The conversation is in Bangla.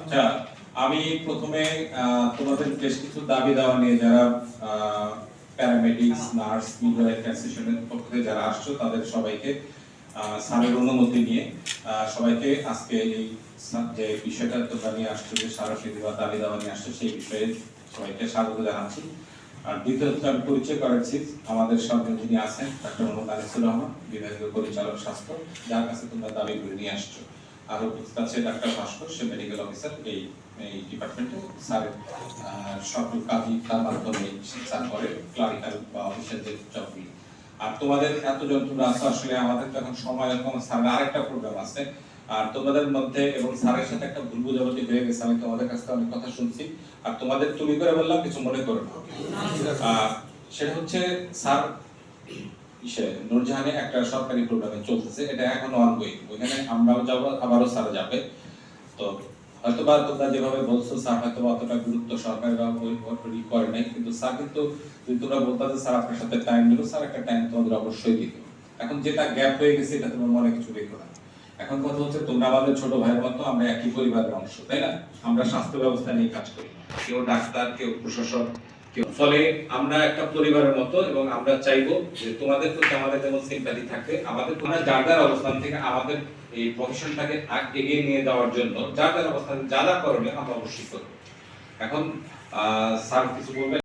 আচ্ছা, আমি প্রথমে তোমাদের বেশ কিছু দাবি দেওয়া নিয়ে যারা প্যারামেডিক্স, নার্স, মিডওয়াইফ অ্যাসোসিয়েশনের পক্ষ থেকে যারা আসছো তাদের সবাইকে স্যারের অনুমতি নিয়ে সবাইকে আজকে এই যে বিষয়টা তোমরা নিয়ে আসছো, যে স্মারকলিপি বা দাবি দেওয়া নিয়ে আসছো, সেই বিষয়ে সবাইকে স্বাগত জানাচ্ছি। আর দ্বিতীয়ত আমি পরিচয় করাচ্ছি আমাদের সামনে যিনি আছেন ডাক্তার মোহাম্মদ আনিসুর রহমান, বিভাগীয় পরিচালক স্বাস্থ্য, যার কাছে তোমরা দাবি করে নিয়ে আসছো। আর উপস্থিত আছে ডাক্তার ভাস্কর, সে মেডিকেল অফিসার এই ডিপার্টমেন্টে। স্যারের সকল কাজই তার মাধ্যমে স্যার করে, ক্লারিক্যাল বা অফিসের যে জবগুলি। আর তোমাদের এতজন তোমরা আছো, আসলে আমাদের তো এখন সময় কম, স্যারের আরেকটা প্রোগ্রাম আছে। আর তোমাদের মধ্যে এবং স্যারের সাথে একটা ভুল বোঝাবুঝি হয়ে গেছে, আমি তোমাদের কাছ থেকে অনেক কথা শুনছি। আর তোমাদের তুমি করে বললাম, কিছু মনে করো না। সেটা হচ্ছে স্যার নূরজাহানে একটা সরকারি প্রোগ্রামে চলতেছে, এটা এখন অনগোয়িং। ওখানে আমরাও যাব, আবারও স্যার যাবে। তো হয়তোবা তোমরা যেভাবে বলছো স্যার হয়তো অতটা গুরুত্ব সরকারি বা ওই করে নাই, কিন্তু স্যার কিন্তু যদি তোমরা বলতা যে স্যার আপনার সাথে টাইম নিব, স্যার একটা টাইম তোমাদের অবশ্যই দিত। এখন যেটা গ্যাপ হয়ে গেছে এটা তোমার মনে কিছু রেখো না। এখন কথা হচ্ছে তোমরা আমাদের ছোট ভাইয়ের মতো, আমরা একই পরিবারের অংশ, তাই না? আমরা স্বাস্থ্য ব্যবস্থা নিয়ে কাজ করি, কেউ ডাক্তার, কেউ প্রশাসক, ফলে আমরা একটা পরিবারের মতো, এবং আমরা চাইবো যে তোমাদের প্রতি আমাদের যেমন সিম্প্যাথি থাকবে, আমাদের তোমরা যার যার অবস্থান থেকে আমাদের এই প্রফেশনটাকে এগিয়ে নিয়ে যাওয়ার জন্য যার যার অবস্থান যা যা করণীয় আমরা অবশ্যই করবো। এখন স্যার কিছু বলবেন?